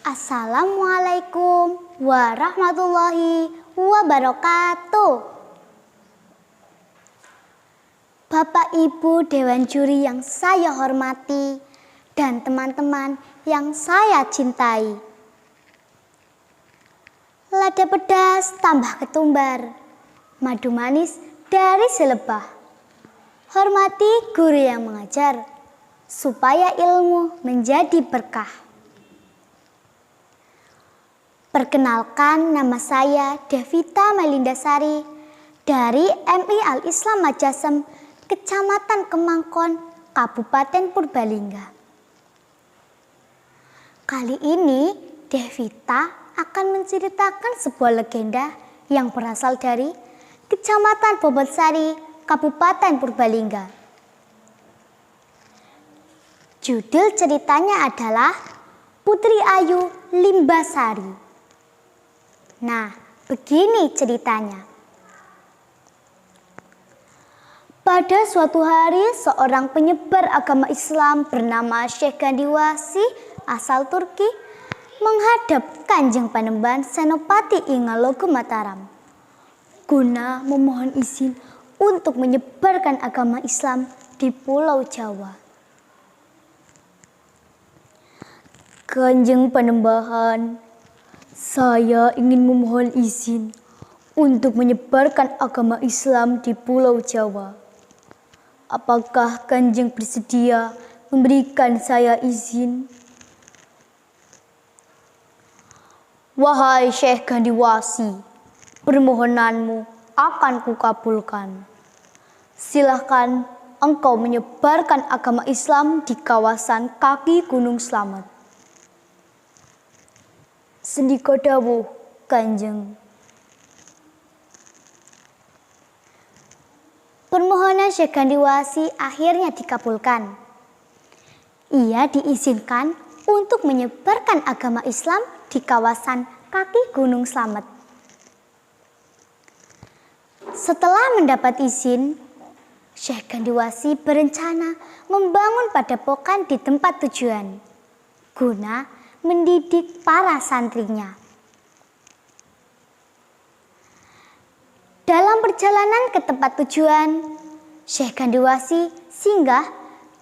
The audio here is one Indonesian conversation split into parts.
Assalamualaikum warahmatullahi wabarakatuh. Bapak Ibu Dewan Juri yang saya hormati dan teman-teman yang saya cintai. Lada pedas tambah ketumbar, madu manis dari selebah. Hormati guru yang mengajar, supaya ilmu menjadi berkah. Perkenalkan, nama saya Devita Melindasari dari MI Al-Islam Majasem, Kecamatan Kemangkon, Kabupaten Purbalingga. Kali ini Devita akan menceritakan sebuah legenda yang berasal dari Kecamatan Bobotsari, Kabupaten Purbalingga. Judul ceritanya adalah Putri Ayu Limbasari. Nah, begini ceritanya. Pada suatu hari, seorang penyebar agama Islam bernama Syekh Gandiwasi asal Turki menghadap Kanjeng Panembahan Senopati Ingalogo Mataram guna memohon izin untuk menyebarkan agama Islam di Pulau Jawa. Kanjeng Panembahan, saya ingin memohon izin untuk menyebarkan agama Islam di Pulau Jawa. Apakah Kanjeng bersedia memberikan saya izin? Wahai Syekh Gandiwasi, permohonanmu akan kukabulkan. Silahkan engkau menyebarkan agama Islam di kawasan kaki Gunung Slamet. Sendika dawuh, Kanjeng. Permohonan Syekh Gandiwasi akhirnya dikabulkan. Ia diizinkan untuk menyebarkan agama Islam di kawasan kaki Gunung Slamet. Setelah mendapat izin, Syekh Gandiwasi berencana membangun padepokan di tempat tujuan guna mendidik para santrinya. Dalam perjalanan ke tempat tujuan, Syekh Gandiwasi singgah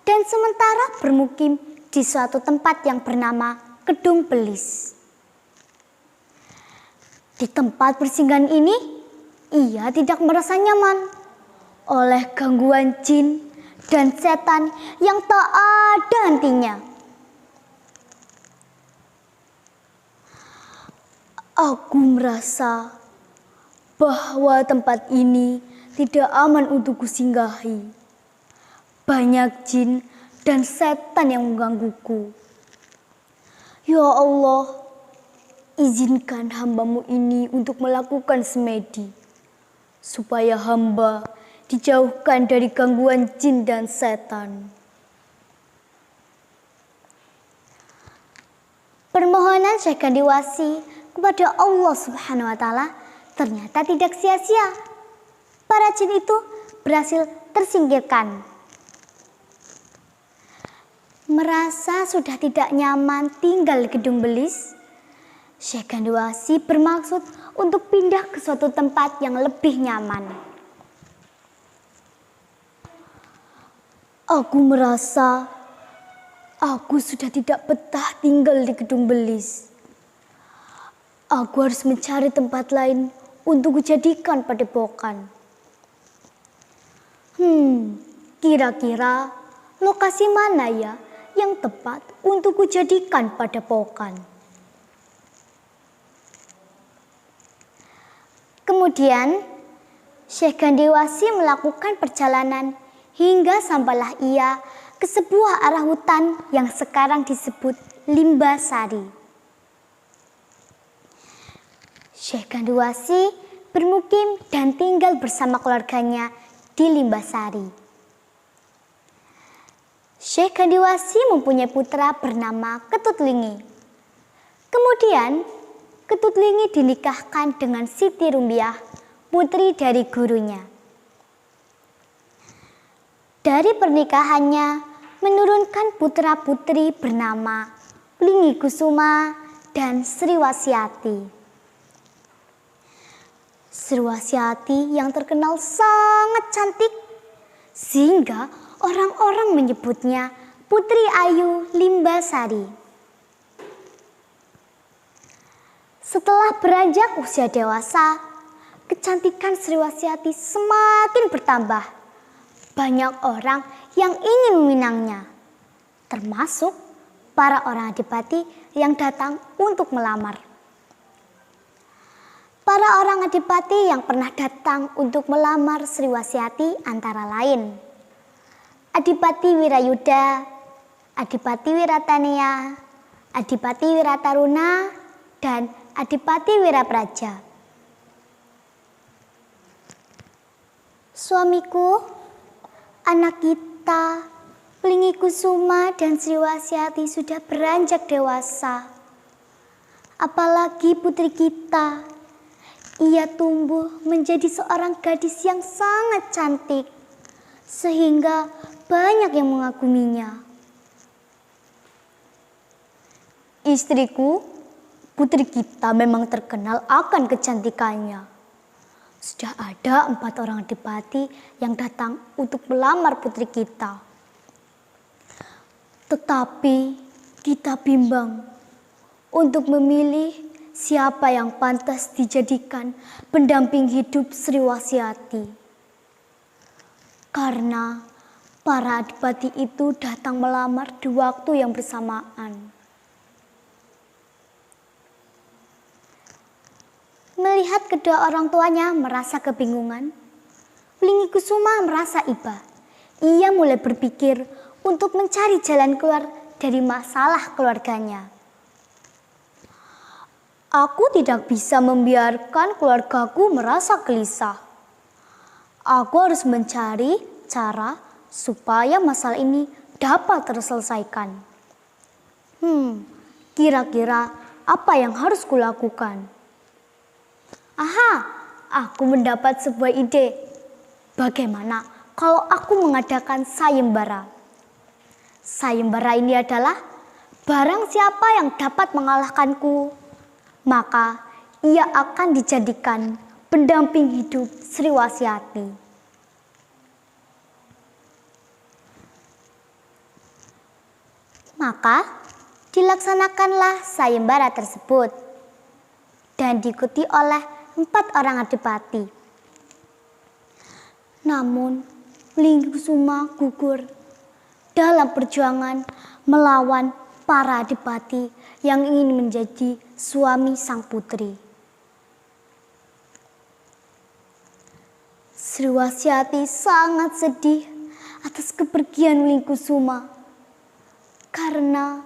dan sementara bermukim di suatu tempat yang bernama Kedung Belis. Di tempat persinggahan ini, ia tidak merasa nyaman oleh gangguan jin dan setan yang tak ada hentinya. Aku merasa bahwa tempat ini tidak aman untuk kusinggahi. Banyak jin dan setan yang menggangguku. Ya Allah, izinkan hamba-Mu ini untuk melakukan semedi, supaya hamba dijauhkan dari gangguan jin dan setan. Permohonan Syekh Gandiwasi kepada Allah Subhanahu wa Ta'ala ternyata tidak sia-sia. Para jin itu berhasil tersingkirkan. Merasa sudah tidak nyaman tinggal di Kedung Belis, Syekh Gandiwasi bermaksud untuk pindah ke suatu tempat yang lebih nyaman. Aku merasa aku sudah tidak betah tinggal di Kedung Belis. Aku harus mencari tempat lain untuk kujadikan padepokan. Kira-kira lokasi mana ya yang tepat untuk kujadikan padepokan? Kemudian, Syekh Gandiwasi melakukan perjalanan hingga sampailah ia ke sebuah arah hutan yang sekarang disebut Limbasari. Syekh Gandiwasi bermukim dan tinggal bersama keluarganya di Limbasari. Syekh Gandiwasi mempunyai putra bernama Ketutlingi. Kemudian, Ketutlingi dinikahkan dengan Siti Rumbiah, putri dari gurunya. Dari pernikahannya menurunkan putra-putri bernama Plingi Kusuma dan Sriwasyati. Sriwasyati yang terkenal sangat cantik sehingga orang-orang menyebutnya Putri Ayu Limbasari. Setelah beranjak usia dewasa, kecantikan Sriwasyati semakin bertambah. Banyak orang yang ingin meminangnya, termasuk para orang adipati yang datang untuk melamar. Para orang adipati yang pernah datang untuk melamar Sriwasyati antara lain Adipati Wirayuda, Adipati Wiratanea, Adipati Wirataruna, dan Adipati Wirapraja. Suamiku, anak kita, Wlingikusuma dan Sriwasyati sudah beranjak dewasa. Apalagi putri kita. Ia tumbuh menjadi seorang gadis yang sangat cantik, sehingga banyak yang mengaguminya. Istriku, putri kita memang terkenal akan kecantikannya. Sudah ada 4 orang adipati yang datang untuk melamar putri kita. Tetapi kita bimbang untuk memilih siapa yang pantas dijadikan pendamping hidup Sriwasyati. Karena para adipati itu datang melamar di waktu yang bersamaan. Melihat kedua orang tuanya merasa kebingungan, Wlingikusuma merasa iba. Ia mulai berpikir untuk mencari jalan keluar dari masalah keluarganya. Aku tidak bisa membiarkan keluargaku merasa gelisah. Aku harus mencari cara supaya masalah ini dapat terselesaikan. Kira-kira apa yang harus kulakukan? Aha, aku mendapat sebuah ide. Bagaimana kalau aku mengadakan sayembara? Sayembara ini adalah barang siapa yang dapat mengalahkanku, maka ia akan dijadikan pendamping hidup Sriwasyati. Maka dilaksanakanlah sayembara tersebut dan diikuti oleh 4 orang adipati. Namun Wlingikusuma gugur dalam perjuangan melawan para adipati yang ingin menjadi suami sang putri. Sriwasyati sangat sedih atas kepergian Wlingikusuma karena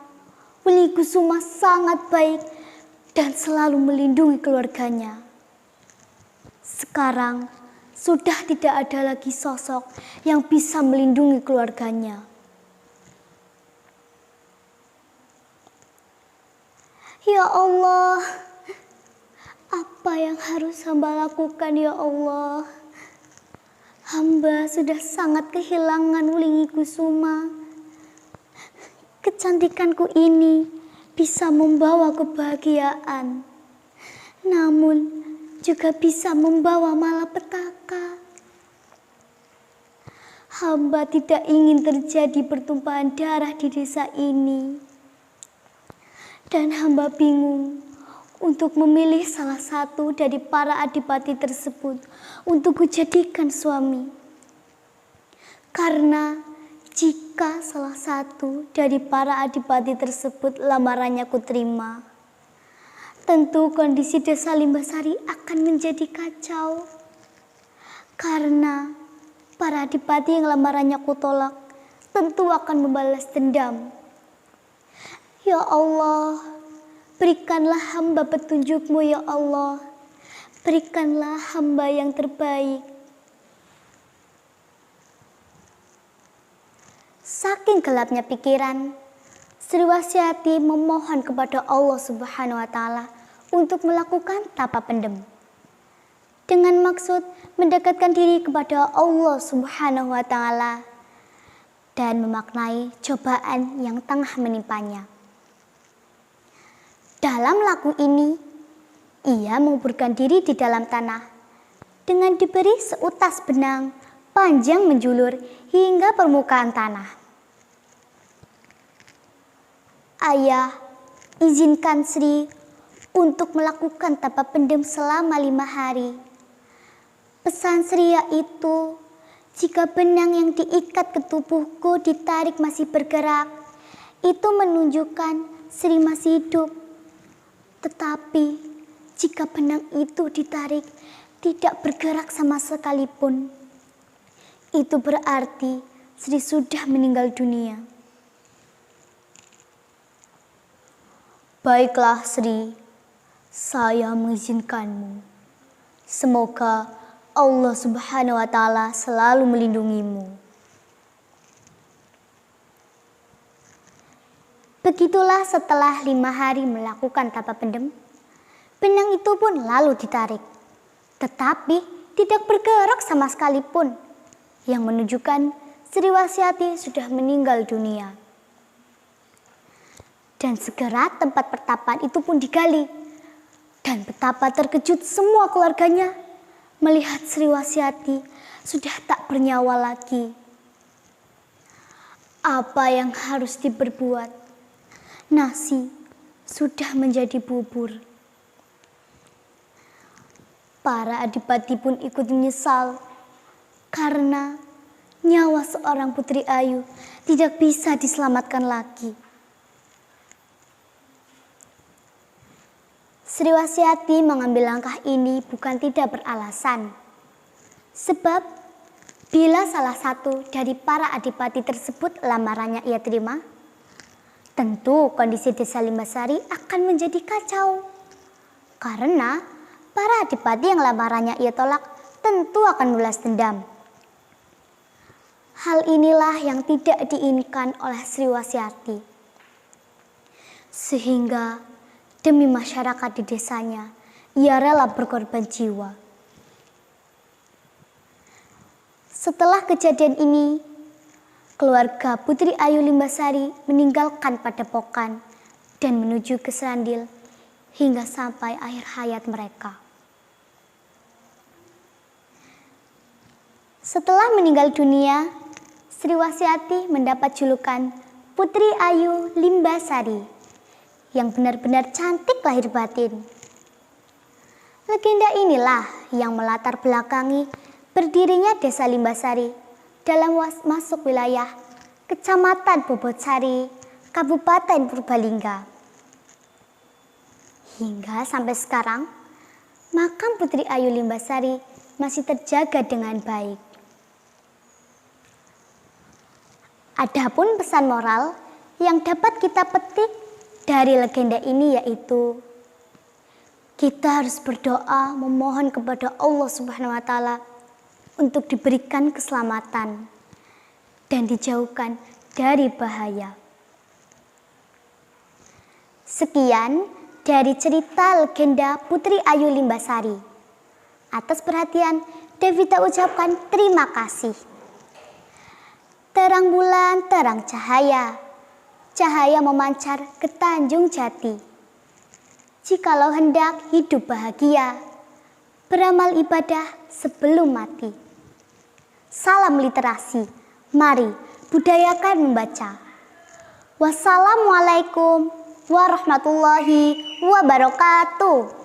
Wlingikusuma sangat baik dan selalu melindungi keluarganya. Sekarang sudah tidak ada lagi sosok yang bisa melindungi keluarganya. Ya Allah, apa yang harus hamba lakukan ya Allah? Hamba sudah sangat kehilangan Wlingikusuma. Kecantikanku ini bisa membawa kebahagiaan, namun juga bisa membawa malapetaka. Hamba tidak ingin terjadi pertumpahan darah di desa ini. Dan hamba bingung untuk memilih salah satu dari para adipati tersebut untuk kujadikan suami. Karena jika salah satu dari para adipati tersebut lamarannya kuterima, tentu kondisi desa Limbasari akan menjadi kacau. Karena para adipati yang lamarannya kutolak tentu akan membalas dendam. Ya Allah, berikanlah hamba petunjuk-Mu ya Allah. Berikanlah hamba yang terbaik. Saking gelapnya pikiran, Sriwasyati memohon kepada Allah Subhanahu wa Ta'ala untuk melakukan tapa pendem. Dengan maksud mendekatkan diri kepada Allah Subhanahu wa Ta'ala dan memaknai cobaan yang tengah menimpanya. Dalam lagu ini, ia menguburkan diri di dalam tanah dengan diberi seutas benang panjang menjulur hingga permukaan tanah. Ayah, izinkan Sri untuk melakukan tanpa pendem selama 5 hari. Pesan Sri yaitu, jika benang yang diikat ke tubuhku ditarik masih bergerak, itu menunjukkan Sri masih hidup. Tetapi jika benang itu ditarik tidak bergerak sama sekalipun, itu berarti Sri sudah meninggal dunia. Baiklah Sri, saya mengizinkanmu. Semoga Allah Subhanahu wa Ta'ala selalu melindungimu. Begitulah setelah 5 hari melakukan tanpa pendem, benang itu pun lalu ditarik. Tetapi tidak bergerak sama sekalipun, yang menunjukkan Sri Wahyati sudah meninggal dunia. Dan segera tempat pertapaan itu pun digali. Dan betapa terkejut semua keluarganya melihat Sri Wahyati sudah tak bernyawa lagi. Apa yang harus diperbuat? Nasi sudah menjadi bubur. Para adipati pun ikut menyesal karena nyawa seorang Putri Ayu tidak bisa diselamatkan lagi. Sri Wahyati mengambil langkah ini bukan tidak beralasan. Sebab bila salah satu dari para adipati tersebut lamarannya ia terima, tentu kondisi desa Limbasari akan menjadi kacau. Karena para adipati yang lamarannya ia tolak tentu akan membalas dendam. Hal inilah yang tidak diinginkan oleh Sri Wahyati. Sehingga demi masyarakat di desanya, ia rela berkorban jiwa. Setelah kejadian ini, keluarga Putri Ayu Limbasari meninggalkan padepokan dan menuju ke Serandil hingga sampai akhir hayat mereka. Setelah meninggal dunia, Sri Wahyati mendapat julukan Putri Ayu Limbasari yang benar-benar cantik lahir batin. Legenda inilah yang melatar belakangi berdirinya desa Limbasari dalam masuk wilayah Kecamatan Bobotsari, Kabupaten Purbalingga. Hingga sampai sekarang, makam Putri Ayu Limbasari masih terjaga dengan baik. Adapun pesan moral yang dapat kita petik dari legenda ini yaitu, kita harus berdoa memohon kepada Allah Subhanahu wa Ta'ala untuk diberikan keselamatan dan dijauhkan dari bahaya. Sekian dari cerita legenda Putri Ayu Limbasari. Atas perhatian, Devita ucapkan terima kasih. Terang bulan, terang cahaya, cahaya memancar ke Tanjung Jati. Jikalau hendak hidup bahagia, beramal ibadah sebelum mati. Salam literasi, mari budayakan membaca. Wassalamualaikum warahmatullahi wabarakatuh.